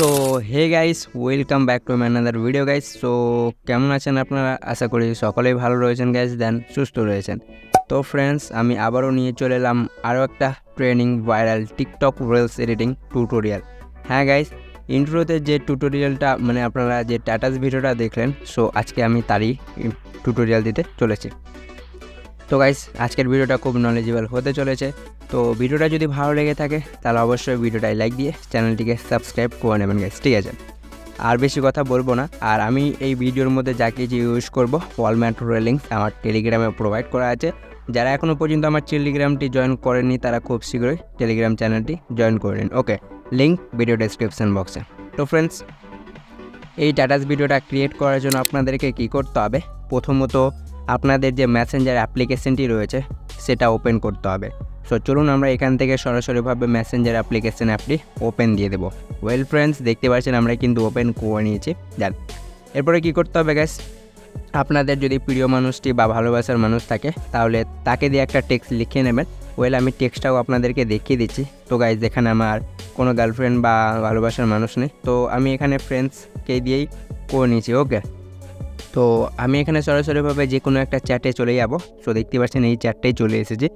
তো hey guys, welcome back to my another video guys. So কেমন আছেন আপনারা? আশা করি সকলেই ভালো রয়েছেন গাইস, দেন সুস্থ রয়েছেন। তো ফ্রেন্ডস, আমি আবারও নিয়ে চলে এলাম আরও একটা training viral TikTok reels editing tutorial. হ্যাঁ গাইস, ইন্ট্রোতে যে টিউটোরিয়ালটা মানে আপনারা যে স্ট্যাটাস ভিডিওটা দেখলেন, সো আজকে আমি তারই টিউটোরিয়াল দিতে চলেছি। তো গাইস, আজকের ভিডিওটা খুব নলেজেবল হতে চলেছে। তো ভিডিওটা যদি ভালো লেগে থাকে তাহলে অবশ্যই ভিডিওটায় লাইক দিয়ে চ্যানেলটিকে সাবস্ক্রাইব করে নেবেন গাইস, ঠিক আছে? আর বেশি কথা বলবো না। আর আমি এই ভিডিওর মধ্যে যা কিছু ইউজ করবো ওয়াল ম্যাটেরিয়াল লিঙ্ক আমার টেলিগ্রামে প্রোভাইড করা আছে। যারা এখনও পর্যন্ত আমার টেলিগ্রামটি জয়েন করেনি তারা খুব শীঘ্রই টেলিগ্রাম চ্যানেলটি জয়েন করে নিন। ওকে, লিঙ্ক ভিডিও ডেসক্রিপশন বক্সে। তো ফ্রেন্ডস, এই স্ট্যাটাস ভিডিওটা ক্রিয়েট করার জন্য আপনাদেরকে কী করতে হবে? প্রথমত আপনাদের যে মেসেঞ্জার অ্যাপ্লিকেশনটি রয়েছে সেটা ওপেন করতে হবে। সো চলুন আমরা এখান থেকে সরাসরিভাবে মেসেঞ্জার অ্যাপ্লিকেশন অ্যাপটি ওপেন দিয়ে দেবো। ওয়েল ফ্রেন্ডস, দেখতে পাচ্ছেন আমরা কিন্তু ওপেন করে নিয়েছি। দেন এরপরে কী করতে হবে গ্যাস? আপনাদের যদি প্রিয় মানুষটি বা ভালোবাসার মানুষ থাকে তাহলে তাকে দিয়ে একটা টেক্সট লিখে নেবেন। ওয়েল, আমি টেক্সটটাও আপনাদেরকে দেখিয়ে দিচ্ছি। তো গাইজ, যেখানে আমার কোনো গার্লফ্রেন্ড বা ভালোবাসার মানুষ নেই, তো আমি এখানে ফ্রেন্ডসকে দিয়েই করে নিয়েছি। ওকে, তো আমি এখানে সরাসরিভাবে যে কোনো একটা চ্যাটে চলে যাব। সো দেখতে পাচ্ছেন এই চ্যাটটাই চলে এসেছে।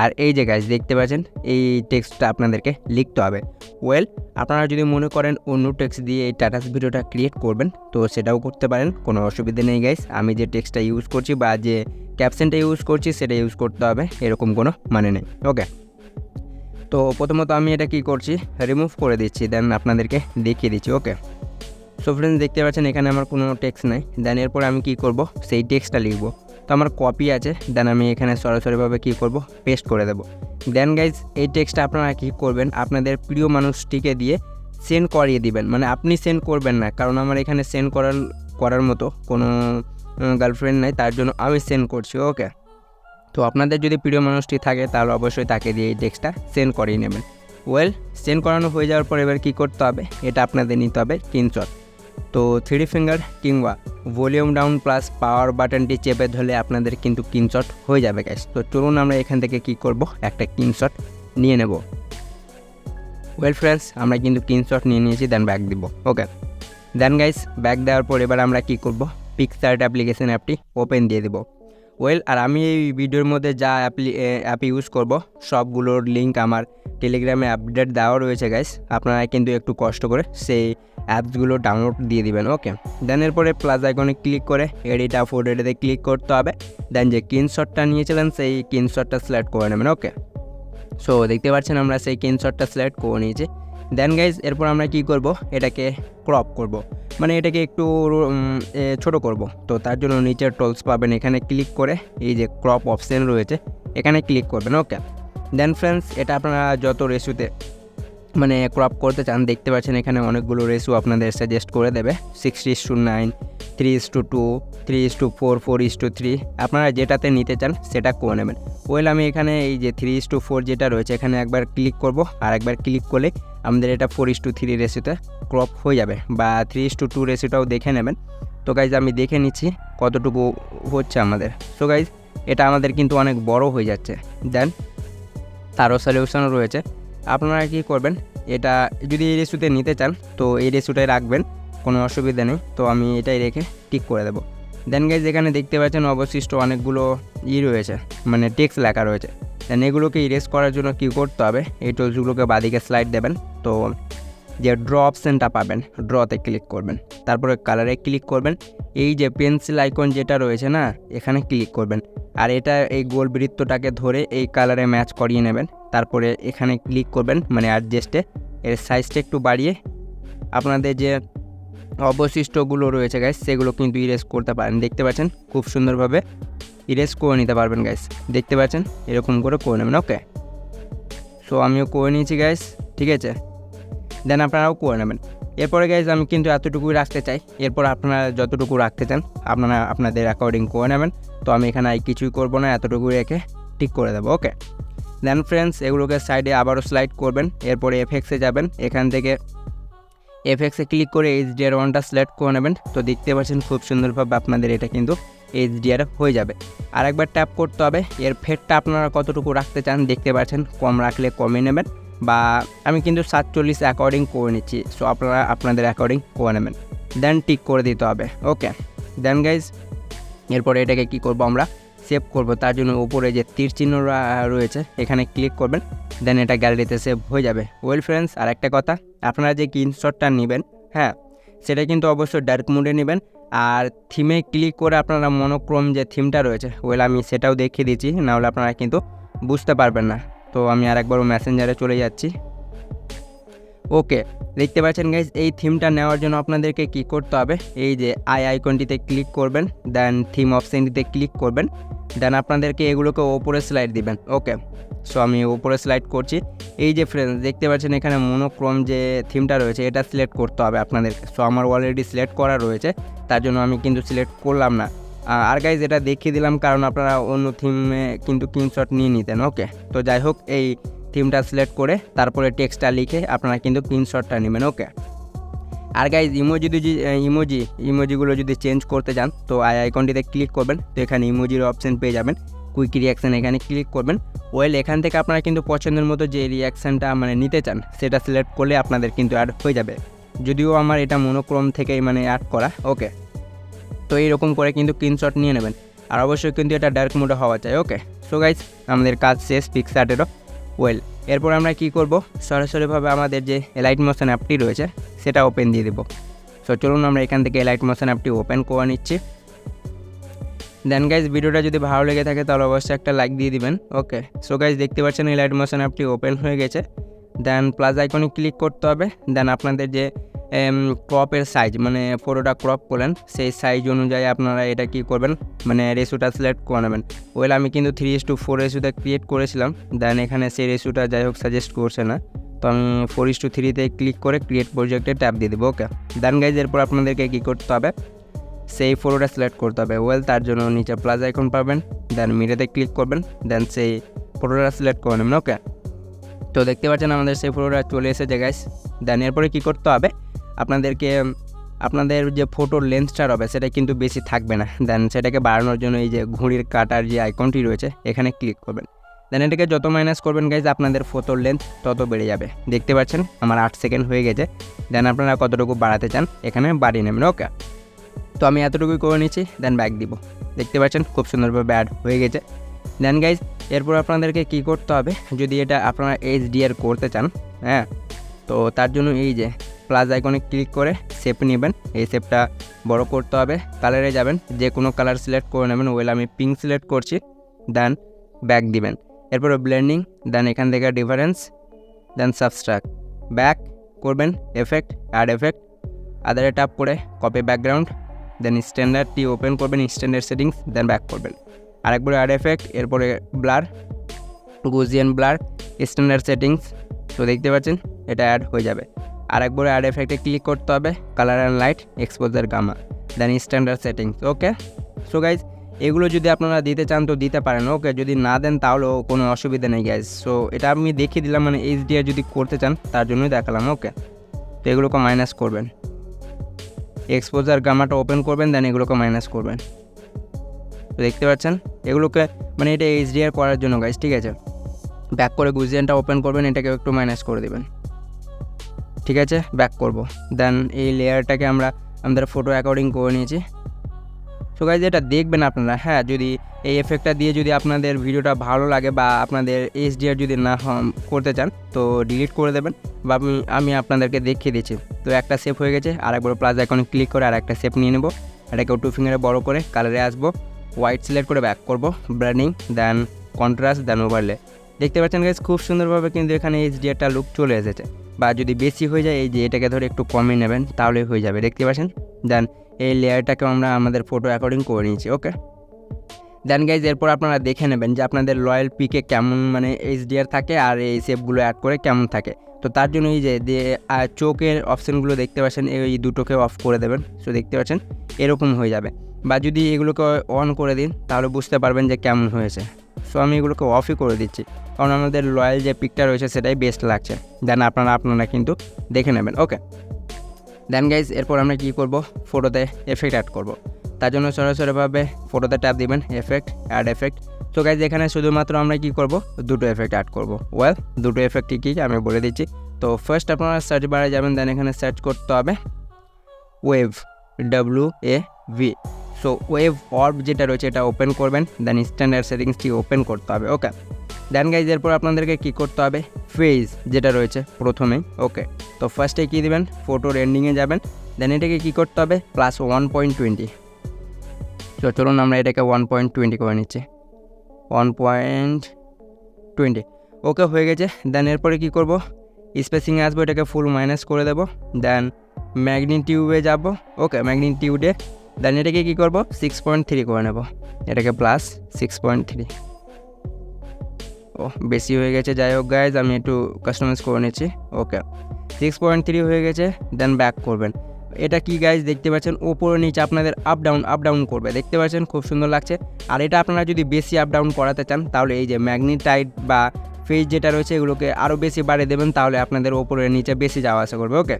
আর এই যে গাইজ দেখতে পাচ্ছেন এই টেক্সটটা আপনাদেরকে লিখতে হবে। ওয়েল, আপনারা যদি মনে করেন অন্য টেক্সট দিয়ে এই স্ট্যাটাস ভিডিওটা ক্রিয়েট করবেন তো সেটাও করতে পারেন, কোনো অসুবিধা নেই গাইজ। আমি যে টেক্সটটা ইউজ করছি বা যে ক্যাপশনটা ইউজ করছি সেটা ইউজ করতে হবে, এরকম কোনো মানে নেই। ওকে, তো প্রথমত আমি এটা কি করছি, রিমুভ করে দিচ্ছি, দেন আপনাদেরকে দেখিয়ে দিচ্ছি। ওকে, সো ফ্রেন্ডস, দেখতে পাচ্ছেন এখানে আমার কোনো টেক্সট নাই। দেন এরপর আমি কি করব, সেই টেক্সটটা লিখব। তো আমার কপি আছে, দেন আমি এখানে সরাসরিভাবে কি করব, পেস্ট করে দেব। দেন গাইজ, এই টেক্সটটা আপনারা কী করবেন, আপনাদের প্রিয় মানুষটিকে দিয়ে সেন্ড করিয়ে দিবেন। মানে আপনি সেন্ড করবেন না, কারণ আমার এখানে সেন্ড করার মতো কোনো গার্লফ্রেন্ড নাই, তার জন্য আমি সেন্ড করছি। ওকে, তো আপনাদের যদি প্রিয় মানুষটি থাকে তাহলে অবশ্যই তাকে দিয়ে এই টেক্সটটা সেন্ড করিয়ে নেবেন। ওয়েল, সেন্ড করানো হয়ে যাওয়ার পর এবার কী করতে হবে, এটা আপনাদের নিতে হবে স্ক্রিনশট। তো 3 ফিঙ্গার কিংবা ভলিউম ডাউন প্লাস পাওয়ার বাটনটি চেপে ধরলে আপনাদের কিন্তু স্ক্রিনশট হয়ে যাবে গাইস। তো চলুন আমরা এখান থেকে কি করব, একটা স্ক্রিনশট নিয়ে নেব। ওয়েল ফ্রেন্ডস, আমরা কিন্তু স্ক্রিনশট নিয়ে নিয়েছি, দেন ব্যাক দিব। ওকে, দেন গাইস ব্যাক দেওয়ার পর এবার আমরা কি করব, পিকচার্ট অ্যাপ্লিকেশন অ্যাপটি ওপেন দিয়ে দেব। ওয়েল, আর আমি এই ভিডিওর মধ্যে যা অ্যাপ ইউজ করব সবগুলোর লিঙ্ক আমার টেলিগ্রামে আপডেট দেওয়া রয়েছে গাইস। আপনারা কিন্তু একটু কষ্ট করে সেই অ্যাপসগুলো ডাউনলোড দিয়ে দিবেন। ওকে, দেন এরপরে প্লাস আইকনে ক্লিক করে এডিট ফটোতে ক্লিক করতে হবে। দেন যে স্ক্রিনশটটা নিয়েছিলেন সেই স্ক্রিনশটটা সিলেক্ট করে নেবেন। ওকে, সো দেখতে পাচ্ছেন আমরা সেই স্ক্রিনশটটা সিলেক্ট করে নিয়েছি। দেন গাইজ এরপর আমরা কি করব, এটাকে ক্রপ করব, মানে এটাকে একটু ছোট করব। তো তার জন্য নিচের টুলস পাবেন, এখানে ক্লিক করে এই যে ক্রপ অপশন রয়েছে এখানে ক্লিক করবেন। ওকে, দেন ফ্রেন্ডস, এটা আপনারা যত রেশিওতে মানে ক্রপ করতে চান, দেখতে পাচ্ছেন এখানে অনেকগুলো রেশিও আপনাদের সাজেস্ট করে দেবে, 60:9, 3:2, 3:4, 4:3। আপনারা যেটাতে নিতে চান সেটা করে নেবেন। ওয়েল, আমি এখানে এই যে 3:4 যেটা রয়েছে এখানে একবার ক্লিক করব, আর একবার ক্লিক করলে আমাদের এটা 4:3 রেশিওতে ক্রপ হয়ে যাবে, বা 3:2 রেশিওটাও দেখে নেবেন। তো গাইজ আমি দেখে নিচ্ছি কতটুকু হচ্ছে আমাদের। সো গাইজ এটা আমাদের কিন্তু অনেক বড় হয়ে যাচ্ছে। দেন তারও সলিউশনও রয়েছে। আপনারা কি করবেন, এটা যদি এই রেশিওতে নিতে চান তো এই রেশিওটাই রাখবেন, কোনো অসুবিধা নেই। তো আমি এটাই রেখে টিক করে দেবো। দেন গাইজ এখানে দেখতে পাচ্ছেন অবশিষ্ট অনেকগুলো রয়েছে, মানে টেক্সট লেখা রয়েছে। দেন এগুলোকে ইরেজ করার জন্য কী করতে হবে, এই টুলসগুলোকে বাদিকে স্লাইড দেবেন। তো যে ড্র অপশানটা পাবেন, ড্রতে ক্লিক করবেন, তারপরে কালারে ক্লিক করবেন। এই যে পেন্সিল আইকন যেটা রয়েছে না, এখানে ক্লিক করবেন, আর এটা এই গোল বৃত্তটাকে ধরে এই কালারে ম্যাচ করিয়ে নেবেন। তারপরে এখানে ক্লিক করবেন, মানে অ্যাডজাস্টে এর সাইজটা একটু বাড়িয়ে আপনাদের যে অবশিষ্টগুলো রয়েছে গাইস সেগুলো কিন্তু ইরেজ করতে পারেন। দেখতে পাচ্ছেন খুব সুন্দরভাবে ইরেজ করে নিতে পারবেন গাইস, দেখতে পাচ্ছেন এরকম করে নেবেন। ওকে, সো আমিও করে নিয়েছি গাইস, ঠিক আছে। দেন আপনারাও করে নেবেন। এরপরে গাইজ আমি কিন্তু এতটুকুই রাখতে চাই, এরপর আপনারা যতটুকু রাখতে চান আপনারা আপনাদের অ্যাকর্ডিং করে নেবেন। তো আমি এখানে কিছুই করব না, এতটুকুই রেখে টিক করে দেবো। ওকে, দেন ফ্রেন্ডস এগুলোকে সাইডে আবারও স্লাইড করবেন। এরপরে এফেক্টসে যাবেন, এখান থেকে এফেক্টসে ক্লিক করে HDR1টা সিলেক্ট করে নেবেন। তো দেখতে পাচ্ছেন খুব সুন্দরভাবে আপনাদের এটা কিন্তু HDR হয়ে যাবে। আরেকবার ট্যাপ করতে হবে, এর ফেডটা আপনারা কতটুকু রাখতে চান দেখতে পাচ্ছেন, কম রাখলে কমে নেবেন, বা আমি কিন্তু 47 অ্যাকর্ডিং করে নিচ্ছি। সো আপনারা আপনাদের অ্যাকর্ডিং করে নেবেন, দেন টিক করে দিতে হবে। ওকে, দেন গাইজ এরপরে এটাকে কি করব, আমরা সেভ করব। তার জন্য উপরে যে তীর চিহ্ন রয়েছে এখানে ক্লিক করবেন, দেন এটা গ্যালারিতে সেভ হয়ে যাবে। ওয়েল ফ্রেন্ডস, আর একটা কথা, আপনারা যে স্ক্রিনশটটা নেবেন, হ্যাঁ, সেটা কিন্তু অবশ্যই ডার্ক মোডে নেবেন। আর থিমে ক্লিক করে আপনারা মনোক্রম যে থিমটা রয়েছে, ওয়েল আমি সেটাও দেখিয়ে দিচ্ছি, নাহলে আপনারা কিন্তু বুঝতে পারবেন না। তো আমি আরেকবার মেসেঞ্জারে চলে যাচ্ছি। ওকে, দেখতে পাচ্ছেন গাইজ, এই থিমটা নেওয়ার জন্য আপনাদেরকে কি করতে হবে, এই যে আইকনটিতে ক্লিক করবেন, দেন থিম অপশানটিতে ক্লিক করবেন, দেন আপনাদেরকে এগুলোকে ওপরে স্লাইড দিবেন। ওকে, সো আমি ওপরে স্লাইড করছি। এই যে ফ্রেন্ডস দেখতে পাচ্ছেন এখানে মনোক্রম যে থিমটা রয়েছে এটা সিলেক্ট করতে হবে আপনাদেরকে। সো আমার অলরেডি সিলেক্ট করা রয়েছে, তার জন্য আমি কিন্তু সিলেক্ট করলাম না। আর গাইজ এটা দেখিয়ে দিলাম কারণ আপনারা অন্য থিমে কিন্তু স্ক্রিনশট নিয়ে নিতেন। ওকে, তো যাই হোক, এই থিমটা সিলেক্ট করে তারপরে টেক্সটটা লিখে আপনারা কিন্তু স্ক্রিনশটটা নেবেন। ওকে, আর গাইজ ইমোজিগুলো যদি চেঞ্জ করতে চান তো আইকনটিতে ক্লিক করবেন, তো এখানে ইমোজির অপশান পেয়ে যাবেন, কুইক রিয়াকশান এখানে ক্লিক করবেন। ওয়েল এখান থেকে আপনারা কিন্তু পছন্দের মতো যে রিয়াকশানটা মানে নিতে চান সেটা সিলেক্ট করলে আপনাদের কিন্তু অ্যাড হয়ে যাবে, যদিও আমার এটা মনোক্রম থেকেই মানে অ্যাড করা। ওকে, তো এইরকম করে কিন্তু স্ক্রিনশট নিয়ে নেবেন, আর অবশ্যই কিন্তু এটা ডার্ক মোডে হওয়া চাই। ওকে, সো গাইজ আমাদের কাজ শেষ পিকচারেরও। ওয়েল এরপর আমরা কি করব, সরাসরিভাবে আমাদের যে এলাইট মোশন অ্যাপটি রয়েছে সেটা ওপেন দিয়ে দেবো। সো চলুন আমরা এখান থেকে এলাইট মোশন অ্যাপটি ওপেন করে নিচ্ছি। দেন গাইজ ভিডিওটা যদি ভালো লেগে থাকে তাহলে অবশ্যই একটা লাইক দিয়ে দিবেন। ওকে, সো গাইজ দেখতে পাচ্ছেন এলাইট মোশন অ্যাপটি ওপেন হয়ে গেছে। দেন প্লাস আইকনে ক্লিক করতে হবে, দেন আপনাদের যে ক্রপের সাইজ মানে ফটোটা ক্রপ করলেন সেই সাইজ অনুযায়ী আপনারা এটা কি করবেন, মানে রেশিওটা সিলেক্ট করে নেবেন। ওয়েল আমি কিন্তু 3:4 রেশিওতে ক্রিয়েট করেছিলাম, দেন এখানে সেই রেশিওটা যাই হোক সাজেস্ট করছে না, তো আমি 4:3তে ক্লিক করে ক্রিয়েট প্রজেক্টে ট্যাপ দিয়ে দেবো। ওকে, দেন গাইজ এরপর আপনাদেরকে কী করতে হবে, সেই ফটোটা সিলেক্ট করতে হবে। ওয়েল তার জন্য নিচে প্লাস আইকন পাবেন, দেন মিরেতে ক্লিক করবেন, দেন সেই ফটোটা সিলেক্ট করে নেবেন। ওকে, তো দেখতে পাচ্ছেন আমাদের সেই ফটোটা চলে এসেছে গাইস। দেন এরপরে কী করতে হবে, আপনাদেরকে আপনাদের যে ফটোর লেন্থটা হবে সেটা কিন্তু বেশি থাকবে না, দেন সেটাকে বাড়ানোর জন্য এই যে ঘড়ির কাটার যে আইকনটি রয়েছে এখানে ক্লিক করবেন। দেন এটাকে যত মাইনাস করবেন গাইজ আপনাদের ফটোর লেন্থ তত বেড়ে যাবে। দেখতে পাচ্ছেন আমার 8 সেকেন্ড হয়ে গেছে। দেন আপনারা কতটুকু বাড়াতে চান এখানে বাড়িয়ে নেবেন। ওকে, তো আমি এতটুকুই করে নিচ্ছি, দেন ব্যাক দিব। দেখতে পাচ্ছেন খুব সুন্দরভাবে অ্যাড হয়ে গেছে। দেন গাইজ এরপর আপনাদেরকে কী করতে হবে, যদি এটা আপনারা HDR করতে চান, হ্যাঁ, তো তার জন্য এই যে প্লাস আইকনে ক্লিক করে শেপ নেবেন, এই শেপটা বড় করতে হবে। কালারে যাবেন, যে কোনো কালার সিলেক্ট করে নেবেন। ওয়েল আমি পিঙ্ক সিলেক্ট করছি, দেন ব্যাক দিবেন। এরপরে ব্লেন্ডিং, দেন এখান থেকে ডিফারেন্স, দেন সাবস্ট্রাক্ট, ব্যাক করবেন, এফেক্ট, অ্যাড এফেক্ট, আদারে ট্যাপ করে কপি ব্যাকগ্রাউন্ড, দেন স্ট্যান্ডার্ডটি ওপেন করবেন, স্ট্যান্ডার্ড সেটিংস, দেন ব্যাক করবেন। আরেকবারে অ্যাড এফেক্ট, এরপরে ব্লার, গজিয়ান ব্লার, স্ট্যান্ডার্ড সেটিংস। তো দেখতে পাচ্ছেন এটা অ্যাড হয়ে যাবে। আরেকবারে অ্যাড এফেক্টে ক্লিক করতে হবে, colour and light, exposure gamma, then standard settings. Okay, so guys এগুলো যদি আপনারা দিতে চান তো দিতে পারেন। ওকে, যদি না দেন তাহলেও কোনো অসুবিধা নেই গাইজ। সো এটা আমি দেখিয়ে দিলাম, মানে HDR যদি করতে চান তার জন্যই দেখালাম। ওকে, তো এগুলোকে মাইনাস করবেন, এক্সপোজার গামাটা ওপেন করবেন, দেন এগুলোকে মাইনাস করবেন। তো দেখতে পাচ্ছেন এগুলোকে মানে এটা HDR করার জন্য গাইজ, ঠিক আছে। ব্যাক করে গুজিয়ানটা ওপেন করবেন, এটাকে একটু মাইনাস করে দেবেন, ঠিক আছে। ব্যাক করব, দেন এই লেয়ারটাকে আমরা আমাদের ফটো অ্যাকর্ডিং করে নিয়েছি। সো গাইজ এটা দেখবেন আপনারা, হ্যাঁ, যদি এই এফেক্টটা দিয়ে যদি আপনাদের ভিডিওটা ভালো লাগে বা আপনাদের HDR যদি না করতে চান তো ডিলিট করে দেবেন, বা আমি আপনাদেরকে দেখিয়ে দিচ্ছি। তো একটা শেপ হয়ে গেছে, আরেকবার প্লাস আইকনে ক্লিক করে আর একটা শেপ নিয়ে নেব, এটাকে 2 ফিঙ্গারে বড় করে কালারে আসবো, হোয়াইট সিলেক্ট করে ব্যাক করব, ব্র্যান্ডিং, দেন কন্ট্রাস্ট, দেন ওভারলে। দেখতে পাচ্ছেন গাইজ খুব সুন্দরভাবে কিন্তু এখানে HDRটা লুক চলে এসেছে। বা যদি বেশি হয়ে যায় এই যে এটাকে ধরে একটু কমিয়ে নেবেন তাহলেই হয়ে যাবে, দেখতে পাচ্ছেন। দেন এই লেয়ারটাকে আমরা আমাদের ফটো অ্যাকর্ডিং করে নিয়েছি। ওকে, দেন গাইজ এরপর আপনারা দেখে নেবেন যে আপনাদের লয়াল পিকে কেমন মানে HDR থাকে আর এই শেপগুলো অ্যাড করে কেমন থাকে। তো তার জন্য এই যে চোখের অপশানগুলো দেখতে পাচ্ছেন, এই দুটোকে অফ করে দেবেন। সো দেখতে পাচ্ছেন এরকম হয়ে যাবে, বা যদি এগুলোকে অন করে দিন তাহলে বুঝতে পারবেন যে কেমন হয়েছে। সো আমি এগুলোকে অফই করে দিচ্ছি, কারণ আমাদের লয়াল যে পিকটা রয়েছে সেটাই বেস্ট লাগছে। দেন আপনারা কিন্তু দেখে নেবেন। ওকে, দেন গাইজ এরপর আমরা কী করব, ফটোতে এফেক্ট অ্যাড করব। তার জন্য সরাসরিভাবে ফটোতে ট্যাপ দিবেন, এফেক্ট, অ্যাড এফেক্ট, তো গাইজ এখানে শুধুমাত্র আমরা কি করব, দুটো এফেক্ট অ্যাড করব। ওয়েল, দুটো এফেক্ট কী আমি বলে দিচ্ছি। তো ফার্স্ট আপনারা সার্চ বারে যাবেন, দেন এখানে সার্চ করতে হবে ওয়েভ, WAV। সো ওয়েভ অর্ব যেটা রয়েছে এটা ওপেন করবেন, দেন স্ট্যান্ডার্ড সেটিংসটি ওপেন করতে হবে। ওকে, দেন গাইজ এরপর আপনাদেরকে কী করতে হবে, ফেজ যেটা রয়েছে প্রথমেই। ওকে, তো ফার্স্টে কী দেবেন, ফটোর এন্ডিংয়ে যাবেন, দেন এটাকে কী করতে হবে +1.20। তো চলুন আমরা এটাকে 1.20 করে নিচ্ছি, 1.20। ওকে, হয়ে গেছে। দেন এরপরে কী করব, স্পেসিংয়ে আসবো, এটাকে ফুল মাইনাস করে দেবো। দেন ম্যাগনিটিউডে যাব। ওকে, ম্যাগনিটিউডে দেন এটাকে কী করব 6.3 করে নেব, এটাকে +6.3। ও বেশি হয়ে গেছে, যাই হোক গাইজ আমি একটু কাস্টমাইজ করে নিচ্ছি। ওকে, 6.3 হয়ে গেছে। দেন ব্যাক করবেন। এটা কি গাইজ দেখতে পাচ্ছেন, ওপরে নিচে আপনাদের আপ ডাউন করবে, দেখতে পাচ্ছেন খুব সুন্দর লাগছে। আর এটা আপনারা যদি বেশি আপ ডাউন করাতে চান তাহলে এই যে ম্যাগনেটাইট বা ফেজ যেটা রয়েছে এগুলোকে আরও বেশি বাড়িয়ে দেবেন, তাহলে আপনাদের ওপরে নিচে বেশি যাওয়া আসা করবে। ওকে,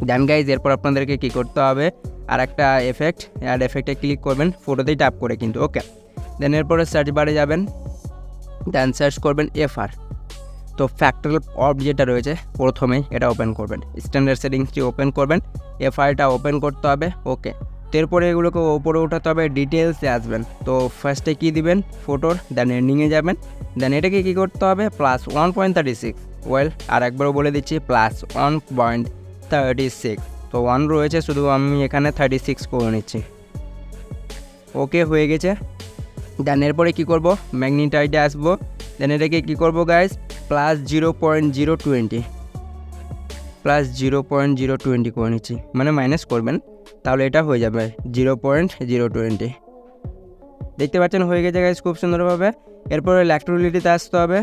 দেন গাইজ এরপর আপনাদেরকে কী করতে হবে, আর একটা এফেক্ট, অ্যাড এফেক্টে ক্লিক করবেন, ফটোতেই ট্যাপ করে কিন্তু। ওকে, দেন এরপরে সার্চ বারে যাবেন, দেন সার্চ করবেন FR। তো ফ্যাক্টরাল অর্ব যেটা রয়েছে প্রথমেই এটা ওপেন করবেন, স্ট্যান্ডার্ড সেটিংসটি ওপেন করবেন, FRটা ওপেন করতে হবে। ওকে, তো এরপরে এগুলোকে ওপরে উঠাতে হবে, ডিটেলসে আসবেন। তো ফার্স্টে কী দিবেন, ফটোর, দেন এন্ডিংয়ে যাবেন, দেন এটাকে কী করতে হবে +1.36। ওয়েল, আর একবারও বলে দিচ্ছি +1.36। তো 1 রয়েছে, শুধু আমি এখানে 36 করে নিচ্ছি। ওকে, হয়ে গেছে। দেন এরপরে কী করব, ম্যাগনেটাইটে আসবো, দেন এটাকে কী করবো গাইজ +0.020, +0.020 করে নিচ্ছি, মানে মাইনাস করবেন, তাহলে এটা হয়ে যাবে 0.020। দেখতে পাচ্ছেন হয়ে গেছে গাইজ খুব সুন্দরভাবে। এরপরে ল্যাক্টোরিলিটিতে আসতে হবে,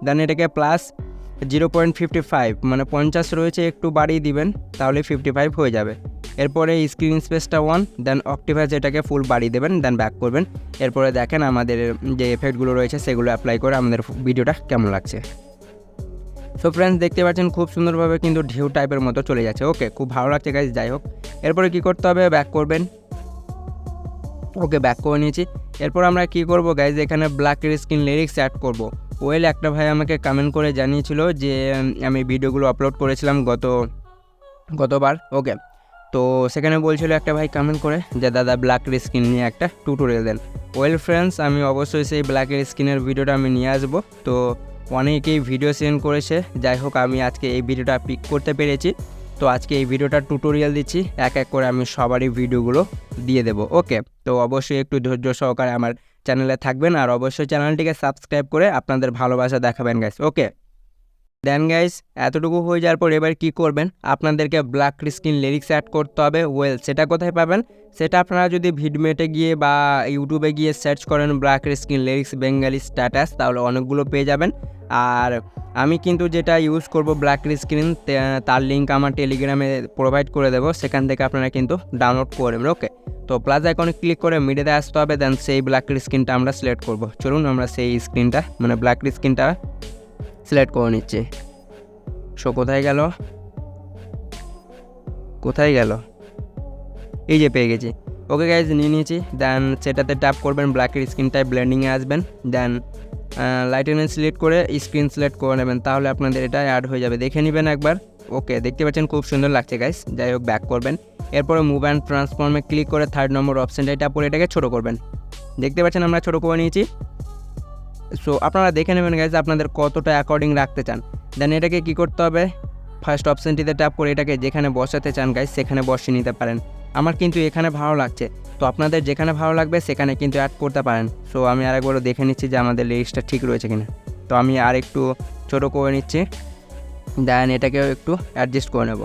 দেন এটাকে +0.55, মানে 50 রয়েছে, একটু বাড়িয়ে দিবেন, তাহলে 55 হয়ে যাবে। এরপরে স্ক্রিন স্পেসটা 1, দেন অক্টিভাইজ এটাকে ফুল বাড়িয়ে দেবেন, দেন ব্যাক করবেন। এরপরে দেখেন আমাদের যে এফেক্টগুলো রয়েছে সেগুলো অ্যাপ্লাই করে আমাদের ভিডিওটা কেমন লাগছে। সো ফ্রেন্ডস দেখতে পাচ্ছেন খুব সুন্দরভাবে কিন্তু ঢেউ টাইপের মতো চলে যাচ্ছে। ওকে, খুব ভালো লাগছে গাইজ। যাই হোক, এরপরে কী করতে হবে, ব্যাক করবেন। ওকে, ব্যাক করে নিয়েছি। এরপর আমরা কী করব গাইজ, এখানে ব্ল্যাক স্ক্রিন লিরিক্স অ্যাড করব। ওয়েল, একটা ভাই আমাকে কমেন্ট করে জানিয়েছিল যে আমি ভিডিওগুলো আপলোড করেছিলাম গতবার। ওকে, তো সেখানে বলছিল একটা ভাই কমেন্ট করে যে দাদা ব্ল্যাক স্ক্রিন নিয়ে একটা টিউটোরিয়াল দেন। ওয়েল ফ্রেন্ডস, আমি অবশ্যই সেই ব্ল্যাক স্ক্রিনের ভিডিওটা আমি নিয়ে আসবো। তো অনেকেই ভিডিও সেন্ড করেছে, যাই হোক আমি আজকে এই ভিডিওটা পিক করতে পেরেছি। তো আজকে এই ভিডিওটা টিউটোরিয়াল দিচ্ছি, এক এক করে আমি সবারই ভিডিওগুলো দিয়ে দেবো। ওকে, তো অবশ্যই একটু ধৈর্য সহকারে আমার চ্যানেলে থাকবেন, আর অবশ্যই চ্যানেলটিকে সাবস্ক্রাইব করে আপনাদের ভালোবাসা দেখাবেন গাইস। ওকে, দেন গাইস এতটুকু হয়ে যাওয়ার পর এবার কী করবেন, আপনাদেরকে ব্ল্যাক স্ক্রিন লিরিক্স অ্যাড করতে হবে। ওয়েল, সেটা কোথায় পাবেন, সেটা আপনারা যদি ভিডমেটে গিয়ে বা ইউটিউবে গিয়ে সার্চ করেন black screen lyrics Bengali status, তাহলে অনেকগুলো পেয়ে যাবেন। আর আমি কিন্তু যেটা ইউজ করব ব্ল্যাক স্ক্রিন, তার লিঙ্ক আমার টেলিগ্রামে প্রোভাইড করে দেবো, সেখান থেকে আপনারা কিন্তু ডাউনলোড করে নেবেন। ওকে, তো প্লাস আইকনে ক্লিক করে মিডিয়াতে আসতে হবে, দেন সেই ব্ল্যাক স্ক্রিনটা আমরা সিলেক্ট করব। চলুন আমরা সেই স্ক্রিনটা মানে ব্ল্যাক স্ক্রিনটা সিলেক্ট করে নিচ্ছি। সো কোথায় গেল, এই যে পেয়ে গেছি। ওকে গাইজ, নিয়ে নিয়েছি। দেন সেটাতে ট্যাপ করবেন, ব্ল্যাকের স্ক্রিনটায় ব্লেন্ডিংয়ে আসবেন, দেন লাইটেনে সিলেক্ট করে স্ক্রিন সিলেক্ট করে নেবেন, তাহলে আপনাদের এটা অ্যাড হয়ে যাবে, দেখে নেবেন একবার। ওকে, দেখতে পাচ্ছেন খুব সুন্দর লাগছে গাইজ। যাই হোক, ব্যাক করবেন। এরপরে মুভ অ্যান্ড ট্রান্সফর্মে ক্লিক করে 3rd নম্বর অপশানটা ট্যাপ করে এটাকে ছোটো করবেন। দেখতে পাচ্ছেন আমরা ছোটো করে নিয়েছি। সো আপনারা দেখে নেবেন গাইজ আপনাদের কতটা অ্যাকর্ডিং রাখতে চান। দেন এটাকে কী করতে হবে, ফার্স্ট অপশানটিতে ট্যাপ করে এটাকে যেখানে বসাতে চান গাইজ সেখানে বসিয়ে নিতে পারেন। আমার কিন্তু এখানে ভালো লাগছে, তো আপনাদের যেখানে ভালো লাগবে সেখানে কিন্তু অ্যাড করতে পারেন। সো আমি আরেকবারও দেখে নিচ্ছি যে আমাদের লিরিক্সটা ঠিক রয়েছে কিনা। তো আমি আর একটু ছোটো করে নিচ্ছি, দেন এটাকেও একটু অ্যাডজাস্ট করে নেব।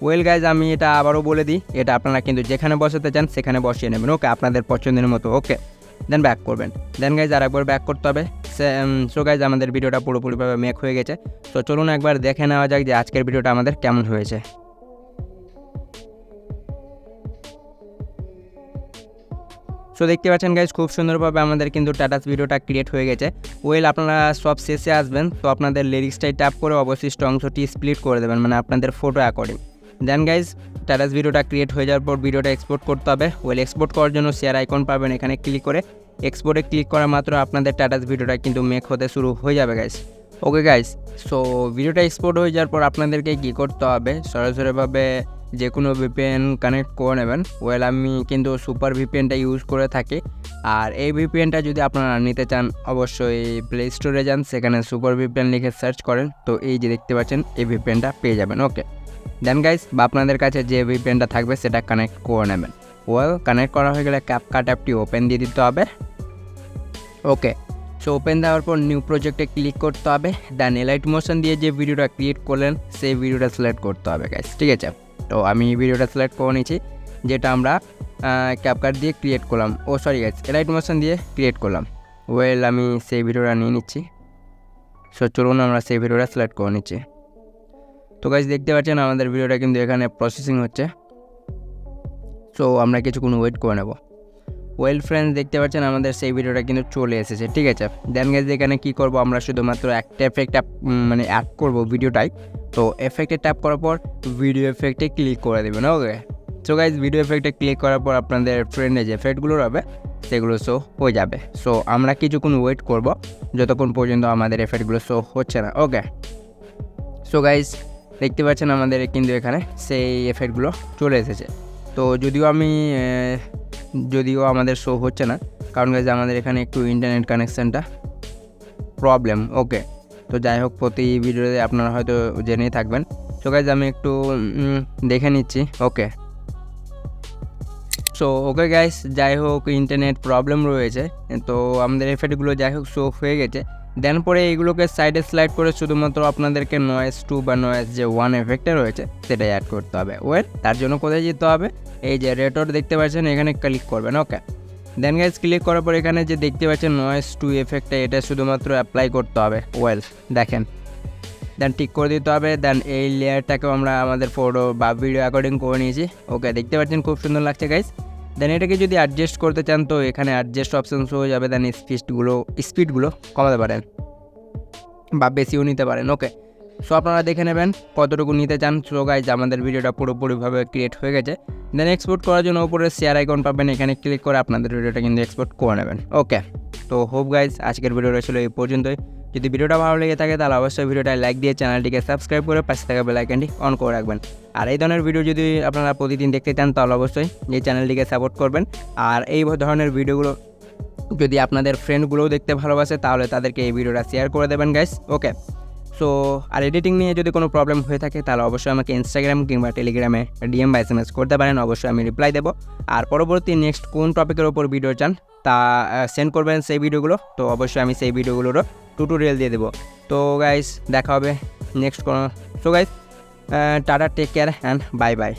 ওয়েল গাইজ, আমি এটা আবারও বলে দিই, এটা আপনারা কিন্তু যেখানে বসাতে চান সেখানে বসিয়ে নেবেন। ওকে, আপনাদের পছন্দের মতো। ওকে, দেন ব্যাক করবেন। দেন গাইজ আরেকবার ব্যাক করতে হবে। সো গাইজ আমাদের ভিডিওটা পুরোপুরিভাবে মেক হয়ে গেছে। তো চলুন একবার দেখে নেওয়া যাক যে আজকের ভিডিওটা আমাদের কেমন হয়েছে। সো দেখতে পাচ্ছেন গাইজ খুব সুন্দরভাবে আমাদের কিন্তু স্ট্যাটাস ভিডিওটা ক্রিয়েট হয়ে গেছে। ওয়েল, আপনারা সব শেষে আসবেন, তো আপনাদের লিরিক্সটাই ট্যাপ করে অবশিষ্ট অংশটি স্প্লিট করে দেবেন, মানে আপনাদের ফটো অ্যাকর্ডিং। দেন গাইজ স্ট্যাটাস ভিডিওটা ক্রিয়েট হয়ে যাওয়ার পর ভিডিওটা এক্সপোর্ট করতে হবে। ওয়েল, এক্সপোর্ট করার জন্য শেয়ার আইকন পাবেন, এখানে ক্লিক করে এক্সপোর্টে ক্লিক করা মাত্র আপনাদের স্ট্যাটাস ভিডিওটা কিন্তু মেক হতে শুরু হয়ে যাবে গাইস। ওকে গাইস, সো ভিডিওটা এক্সপোর্ট হয়ে যাওয়ার পর আপনাদেরকে কী করতে হবে, সরাসরিভাবে যে কোনো ভিপিএন কানেক্ট করে নেবেন। আমি কিন্তু সুপার ভিপিএনটা ইউজ করে থাকি। আর এই ভিপিএনটা যদি আপনারা নিতে চান অবশ্যই প্লে স্টোরে যান, সেখানে সুপার ভিপিএন লিখে সার্চ করেন, তো এই যে দেখতে পাচ্ছেন এই ভিপিএনটা পেয়ে যাবেন। ওকে দেন গাইস, বা আপনাদের কাছে যে ভিপিএনটা থাকবে সেটা কানেক্ট করে নেবেন। কানেক্ট করা হয়ে গেলে ক্যাপকাট অ্যাপটি ওপেন দিয়ে দিতে হবে। ওকে, সো ওপেন দেওয়ার পর নিউ প্রজেক্টে ক্লিক করতে হবে। দেন এলাইট মোশন দিয়ে যে ভিডিওটা ক্রিয়েট করলেন সেই ভিডিওটা সিলেক্ট করতে হবে গাইস, ঠিক আছে। তো আমি ভিডিওটা সিলেক্ট করে নিয়েছি যেটা আমরা ক্যাপকাট দিয়ে ক্রিয়েট করলাম, গাইস এলাইট মোশন দিয়ে ক্রিয়েট করলাম। আমি সেই ভিডিওটা নিয়ে নিচ্ছি। সো চলুন আমরা সেই ভিডিওটা সিলেক্ট করে নিচ্ছি। তো গাইস দেখতে পাচ্ছেন আমাদের ভিডিওটা কিন্তু এখানে প্রসেসিং হচ্ছে। সো আমরা কিছুক্ষণ ওয়েট করে নেব। ফ্রেন্ডস দেখতে পাচ্ছেন আমাদের সেই ভিডিওটা কিন্তু চলে এসেছে, ঠিক আছে। দেন গাইস এখানে কী করবো, আমরা শুধুমাত্র একটা এফেক্ট মানে অ্যাড করবো ভিডিওটাই। তো এফেক্টে ট্যাপ করার পর ভিডিও এফেক্টে ক্লিক করে দেবেন। ওকে, সো গাইস ভিডিও এফেক্টে ক্লিক করার পর আপনাদের ফ্রেন্ডে যে এফেক্টগুলো হবে সেগুলো শো হয়ে যাবে। সো আমরা কিছুক্ষণ ওয়েট করব যতক্ষণ পর্যন্ত আমাদের এফেক্টগুলো শো হচ্ছে না। ওকে, সো গাইস দেখতে পাচ্ছেন আমাদের কিন্তু এখানে সেই এফেক্টগুলো চলে এসেছে। তো যদিও আমাদের শো হচ্ছে না, কারণ গাইস আমাদের এখানে একটু ইন্টারনেট কানেকশানটা প্রবলেম। ওকে, তো যাই হোক প্রতি ভিডিওতে আপনারা হয়তো জেনেই থাকবেন। তো গাইস আমি একটু দেখে নিচ্ছি। ওকে, সো ওকে গাইস, যাই হোক ইন্টারনেট প্রবলেম রয়েছে, তো আমাদের এফেক্টগুলো যাই হোক শো হয়ে গেছে। দেন পরে এইগুলোকে সাইডে স্লাইড করে শুধুমাত্র আপনাদেরকে নয়েজ 2 বা নয়েজ যে 1 এফেক্টে রয়েছে সেটাই অ্যাড করতে হবে। তার জন্য কোথায় যেতে হবে, এই যে রেটর দেখতে পাচ্ছেন এখানে ক্লিক করবেন। ওকে, দেন গাইস ক্লিক করার পর এখানে যে দেখতে পাচ্ছেন নয়েজ 2 এফেক্টটা, এটা শুধুমাত্র অ্যাপ্লাই করতে হবে। দেখেন, দেন টিক করে দিতে হবে। দেন এই লেয়ারটাকেও আমরা আমাদের ফটো বা ভিডিও অ্যাকর্ডিং করে নিয়েছি। ওকে, দেখতে পাচ্ছেন খুব সুন্দর লাগছে গাইস। দেন এটাকে যদি অ্যাডজাস্ট করতে চান তো এখানে অ্যাডজাস্ট অপশান হয়ে যাবে। দেন স্পিডগুলো কমাতে পারেন বা বেশিও নিতে পারেন। ওকে, সো আপনারা দেখে নেবেন কতটুকু নিতে চান। সো গাইজ আমাদের ভিডিওটা পুরোপুরিভাবে ক্রিয়েট হয়ে গেছে। দেন এক্সপোর্ট করার জন্য উপরে শেয়ার আইকন পাবেন, এখানে ক্লিক করে আপনাদের ভিডিওটা কিন্তু এক্সপোর্ট করে নেবেন। ওকে, তো হোপ গাইজ আজকের ভিডিওটা ছিল এই পর্যন্তই। যদি ভিডিওটা ভালো লেগে থাকে তাহলে অবশ্যই ভিডিওটা লাইক দিয়ে চ্যানেলটিকে সাবস্ক্রাইব করে পাশে থাকা বেল আইকনটি অন করে রাখবেন। আর এই ধরনের ভিডিও যদি আপনারা প্রতিদিন দেখতে চান তাহলে অবশ্যই এই চ্যানেলটিকে সাপোর্ট করবেন। আর এই ধরনের ভিডিওগুলো যদি আপনাদের ফ্রেন্ডগুলোও দেখতে ভালোবাসে তাহলে তাদেরকে এই ভিডিওটা শেয়ার করে দেবেন গাইস। ওকে, সো আর এডিটিং নিয়ে যদি কোনো প্রবলেম হয়ে থাকে তাহলে অবশ্যই আমাকে ইনস্টাগ্রাম কিংবা টেলিগ্রামে ডিএম বা SMS করতে পারেন, অবশ্যই আমি রিপ্লাই দেবো। আর পরবর্তী নেক্সট কোন টপিকের ওপর ভিডিও চান তা সেন্ড করবেন সেই ভিডিওগুলো, তো অবশ্যই আমি সেই ভিডিওগুলোরও টিউটোরিয়াল দিয়ে দেবো। তো গাইস দেখা হবে নেক্সট কোনো। So guys tata, take care and bye by.